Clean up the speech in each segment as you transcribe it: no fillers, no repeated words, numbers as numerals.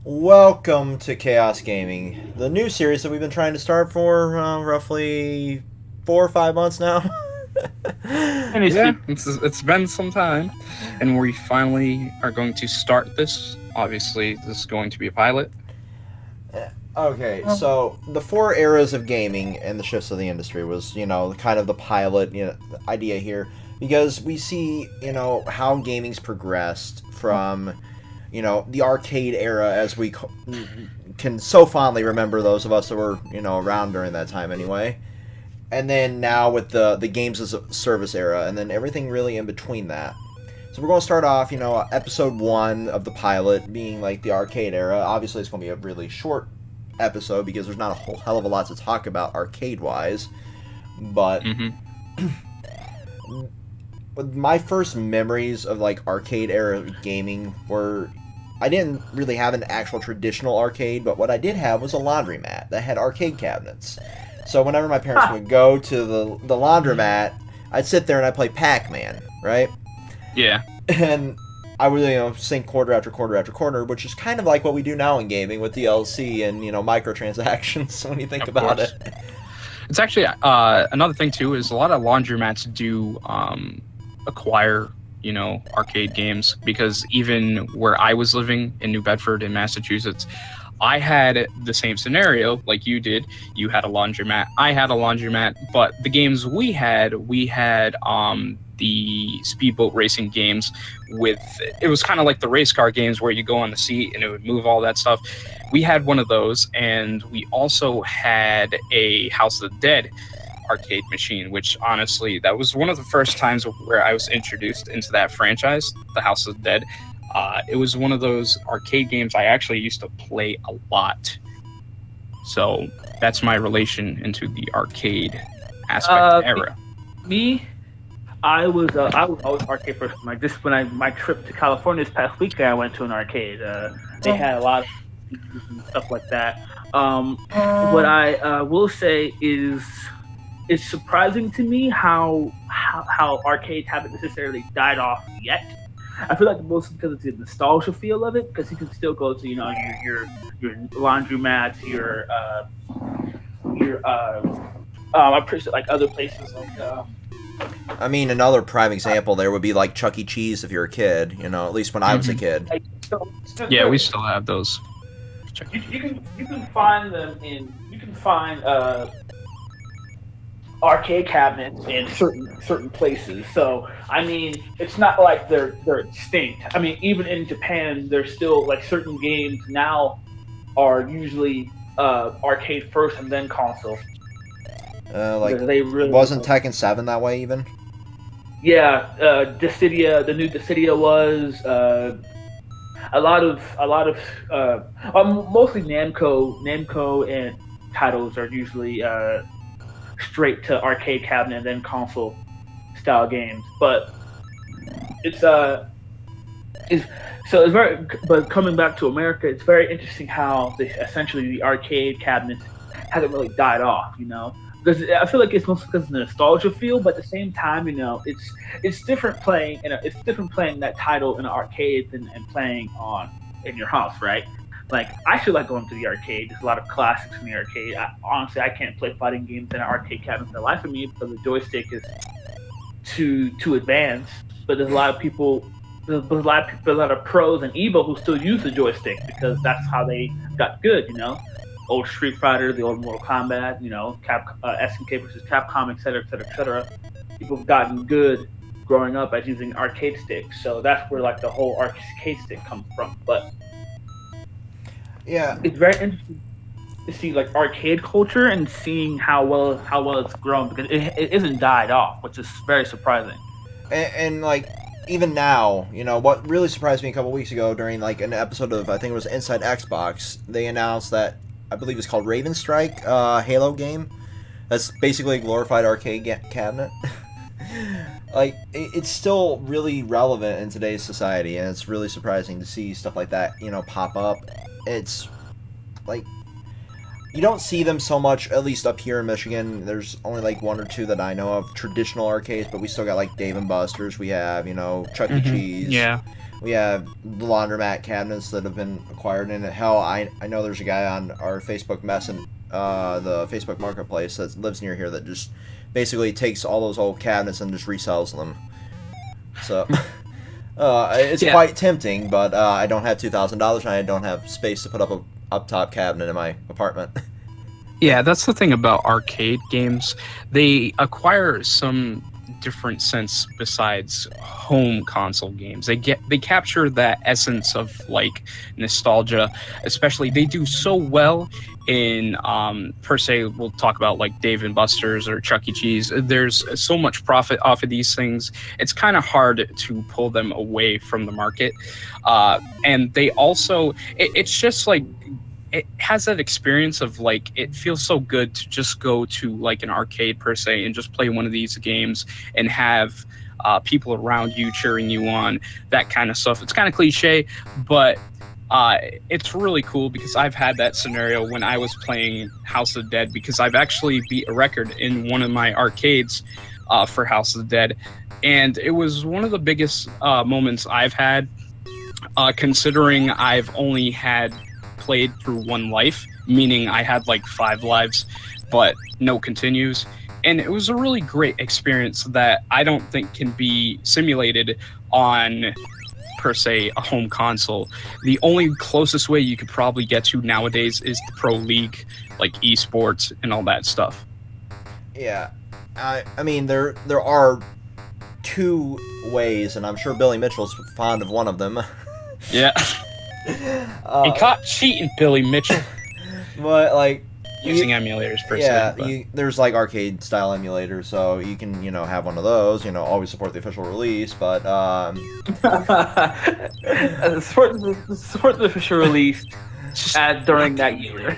Welcome to Chaos Gaming, the new series that we've been trying to start for roughly 4 or 5 months now. Yeah, it's been some time, and we finally are going to start this. Obviously, this is going to be a pilot. Okay, so the four eras of gaming and the shifts of the industry was, kind of the pilot, idea here, because we see, how gaming's progressed from, the arcade era as we can so fondly remember, those of us that were, around during that time anyway. And then now with the games as a service era, and then everything really in between that. So we're going to start off, episode 1 of the pilot being like the arcade era. Obviously, it's going to be a really short episode because there's not a whole hell of a lot to talk about arcade-wise. But hmm my first memories of like arcade era gaming were, I didn't really have an actual traditional arcade, but what I did have was a laundromat that had arcade cabinets. So whenever my parents would go to the laundromat, I'd sit there and I'd play Pac-Man, right? Yeah, And I would, sink quarter after quarter after quarter, which is kind of like what we do now in gaming with DLC and, microtransactions when you think of about course. it. It's actually another thing too is a lot of laundromats do acquire arcade games because even where I was living in New Bedford in Massachusetts, I had the same scenario like you did. You had a laundromat, I had a laundromat, but the games we had the speedboat racing games with it was kind of like the race car games where you go on the seat and it would move all that stuff. We had one of those, and we also had a House of the Dead arcade machine, which honestly, that was one of the first times where I was introduced into that franchise, the House of the Dead. It was one of those arcade games I actually used to play a lot. So that's my relation into the arcade aspect Uh, me, era. me, I was always arcade person. Like just when my trip to California this past weekend, I went to an arcade. They had a lot of and stuff like that. What I will say is it's surprising to me how arcades haven't necessarily died off yet. I feel like mostly because it's the nostalgia feel of it, because you can still go to your laundromats, I'm pretty sure like other places like I mean, another prime example there would be like Chuck E. Cheese if you're a kid, at least when I was a hmm kid. like still Yeah, we there. still have those. You can find them in you can find arcade cabinets in certain places. So I mean, it's not like they're extinct. I mean, even in Japan, there's still like certain games now are usually arcade first and then console Like, because they really wasn't Tekken 7 that way even? yeah. Dissidia, the new Dissidia was a lot of mostly Namco and titles are usually straight to arcade cabinet and then console style games. But it's is so it's very. But coming back to America, it's very interesting how essentially the arcade cabinet hasn't really died off. Because I feel like it's mostly because of the nostalgia feel, but at the same time, it's different playing it's different playing that title in an arcade and playing on in your house, right? Like I should like going to the arcade. There's a lot of classics in the arcade. Honestly, I can't play fighting games in an arcade cabinet for the life of me because the joystick is too advanced. But there's a lot of people. There's a lot of pros and Evo who still use the joystick because that's how they got good. Old Street Fighter, the old Mortal Kombat, SNK versus Capcom, etc., etc., etc. People have gotten good growing up at using arcade sticks, so that's where like the whole arcade stick comes from. But Yeah, it's very interesting to see like arcade culture and seeing how well it's grown because it isn't died off, which is very surprising. and like even now, what really surprised me a couple weeks ago during like an episode of, I think it was Inside Xbox, they announced that, I believe it's called Raven Strike, Halo game. That's basically a glorified arcade cabinet. Like it's still really relevant in today's society, and it's really surprising to see stuff like that, pop up. It's like you don't see them so much, at least up here in Michigan. There's only like one or two that I know of traditional arcades, but we still got like Dave and Buster's. We have, Chuck E. Cheese. Yeah. We have the laundromat cabinets that have been acquired. And hell, I know there's a guy on our Facebook the Facebook Marketplace that lives near here that just basically takes all those old cabinets and just resells them. So it's quite tempting, but I don't have $2,000 and I don't have space to put up a up-top cabinet in my apartment. Yeah, that's the thing about arcade games. They acquire some different sense besides home console games. They capture that essence of like nostalgia. Especially, they do so well in per se. We'll talk about like Dave and Buster's or Chuck E. Cheese. There's so much profit off of these things. It's kind of hard to pull them away from the market. And they also, it's just like, it has that experience of like, it feels so good to just go to like an arcade per se and just play one of these games and have people around you cheering you on, that kind of stuff. It's kind of cliche, but it's really cool because I've had that scenario when I was playing House of the Dead, because I've actually beat a record in one of my arcades for House of the Dead, and it was one of the biggest moments I've had, considering I've only had played through one life, meaning I had like 5 lives but no continues, and it was a really great experience that I don't think can be simulated on per se a home console. The only closest way you could probably get to nowadays is the Pro League, like esports and all that stuff. Yeah, I mean there are 2 ways, and I'm sure Billy Mitchell's fond of one of them. Yeah. He caught cheating, Billy Mitchell. But like using emulators per se. Yeah, there's like arcade style emulators, so you can have one of those. Always support the official release, but support the official release during that year.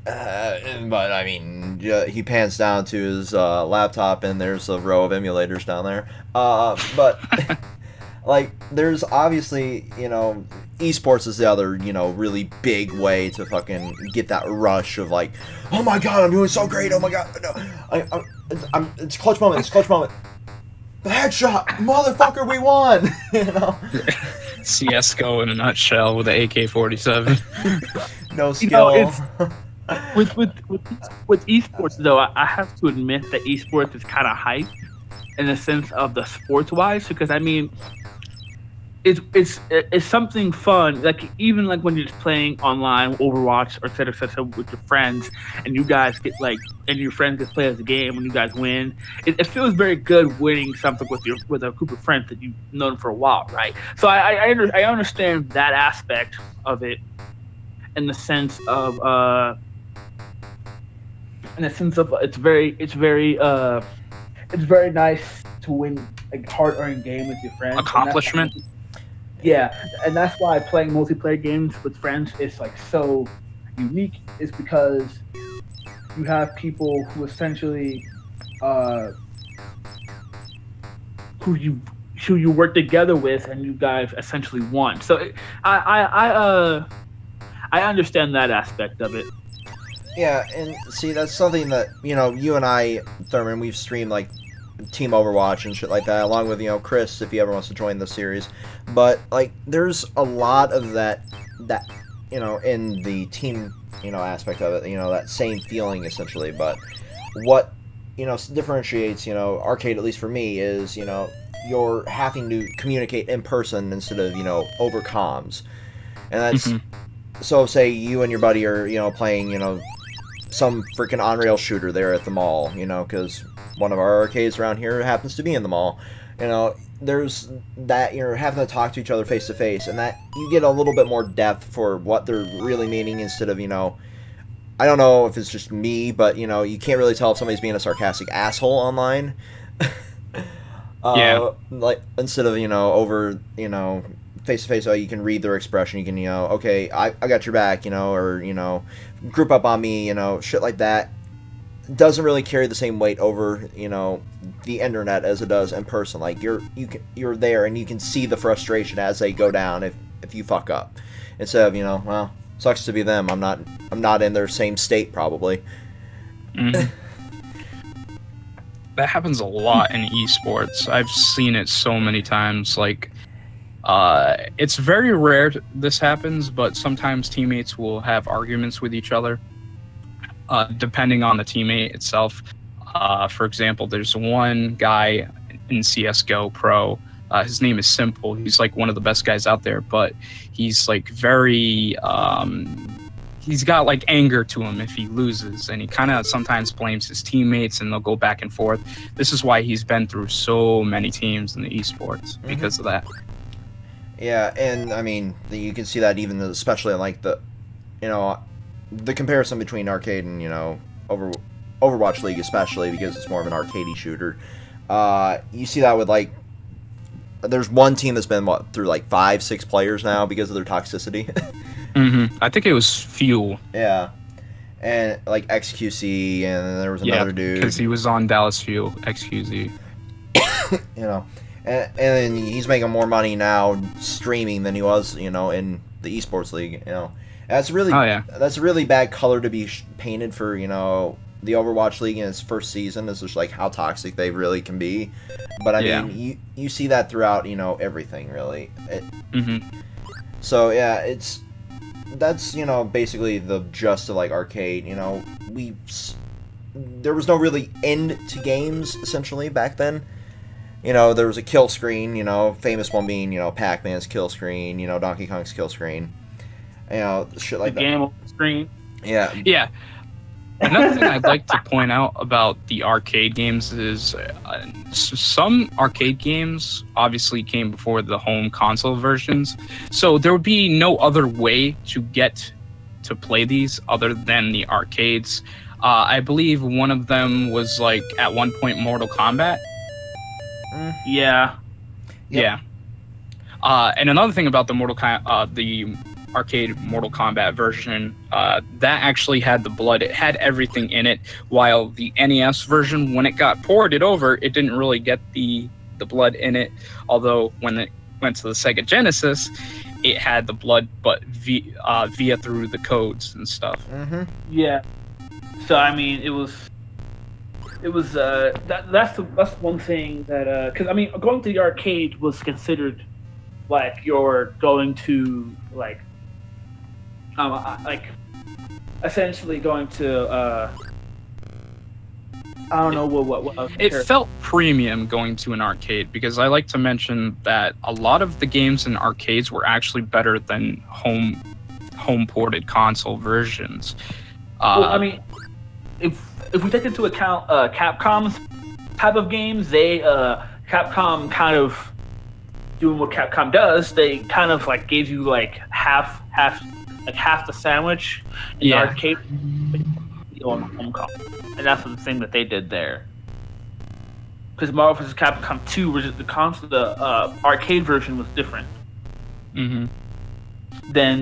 But I mean, he pans down to his laptop, and there's a row of emulators down there. But like, there's obviously, esports is the other, really big way to fucking get that rush of like, oh my god, I'm doing so great, oh my god, no, it's clutch moment, the headshot, motherfucker, we won, CS:GO in a nutshell with the AK-47. No skill. With esports though, I have to admit that esports is kind of hype in the sense of the sports wise, because I mean, it's something fun. Like, even like when you're just playing online Overwatch or etc. with your friends, and you guys get like, and your friends get play as a game when you guys win. It feels very good winning something with a group of friends that you've known for a while, right? So I understand that aspect of it, in the sense of it's very nice to win a hard-earned game with your friends. Accomplishment. And that's why playing multiplayer games with friends is like so unique, is because you have people who essentially who you work together with, and you guys essentially won. So I understand that aspect of it. Yeah, and see, that's something that you and I, Thurman, we've streamed like Team Overwatch and shit like that, along with Chris, if he ever wants to join the series. But like, there's a lot of that in the team aspect of it, that same feeling essentially. But what differentiates arcade, at least for me, is you're having to communicate in person instead of over comms, and that's so say you and your buddy are playing some freaking on-rail shooter there at the mall, because one of our arcades around here happens to be in the mall. There's that you're having to talk to each other face to face, and that you get a little bit more depth for what they're really meaning, instead of I don't know if it's just me, but you can't really tell if somebody's being a sarcastic asshole online. Yeah. Like, instead of over face to face, you can read their expression. You can okay, I got your back, or group up on me, shit like that. Doesn't really carry the same weight over the internet as it does in person. Like, you're there, and you can see the frustration as they go down if you fuck up, instead of well, sucks to be them. I'm not in their same state probably. That happens a lot in esports. I've seen it so many times. Like, It's very rare this happens, but sometimes teammates will have arguments with each other, depending on the teammate itself. For example, there's one guy in CS:GO Pro. His name is Simple. He's like one of the best guys out there, but he's like very he's got like anger to him if he loses, and he kind of sometimes blames his teammates, and they'll go back and forth. This is why he's been through so many teams in the esports because of that. Yeah, and I mean, you can see that even especially in like the comparison between arcade and Overwatch League, especially because it's more of an arcadey shooter. You see that with like, there's one team that's been through like 5-6 players now because of their toxicity. I think it was Fuel. Yeah, and like XQC, and then there was another dude because he was on Dallas Fuel XQZ. And he's making more money now streaming than he was, in the esports league. That's really that's a really bad color to be painted for the Overwatch League in its first season. Is just like how toxic they really can be. But I mean, you see that throughout everything really. So yeah, that's basically the gist of like arcade. There was no really end to games essentially back then. There was a kill screen, famous one being, Pac-Man's kill screen, Donkey Kong's kill screen. Shit like that. The game screen. Yeah. Yeah. Another thing I'd like to point out about the arcade games is some arcade games obviously came before the home console versions. So there would be no other way to get to play these other than the arcades. I believe one of them was like at one point Mortal Kombat. Yeah. Yep. Yeah. And another thing about the arcade Mortal Kombat version, that actually had the blood. It had everything in it, while the NES version, when it got ported over, it didn't really get the blood in it. Although when it went to the Sega Genesis, it had the blood, but via through the codes and stuff. Yeah. So I mean, it was that's one thing that because I mean, going to the arcade was considered like you're going to like essentially going to I don't know what it felt premium going to an arcade, because I like to mention that a lot of the games in arcades were actually better than home ported console versions. Well, I mean, if we take into account Capcom's type of games, Capcom kind of doing what Capcom does. They kind of like gave you like half the sandwich in the arcade on home console, and that's the thing that they did there. Because Marvel vs. Capcom 2, the arcade version was different than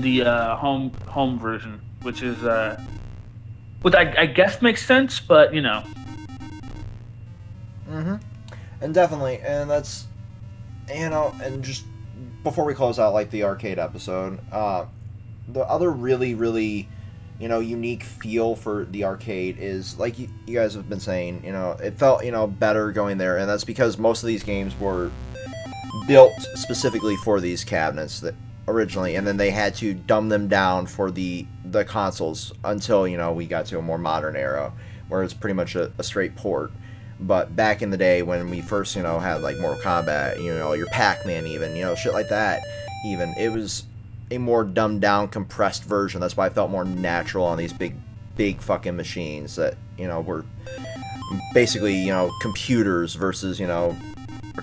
the home version, which is which I guess makes sense, but And definitely, and that's and just before we close out like the arcade episode, the other really, really unique feel for the arcade is like you guys have been saying, it felt better going there, and that's because most of these games were built specifically for these cabinets that originally, and then they had to dumb them down for the consoles until we got to a more modern era where it's pretty much a straight port. But back in the day when we first had like Mortal Kombat, your Pac-Man, even shit like that, even it was a more dumbed down, compressed version. That's why it felt more natural on these big fucking machines that were basically computers versus a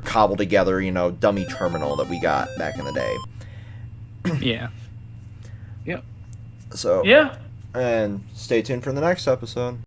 cobbled together dummy terminal that we got back in the day. Yeah. Yep. So yeah. And stay tuned for the next episode.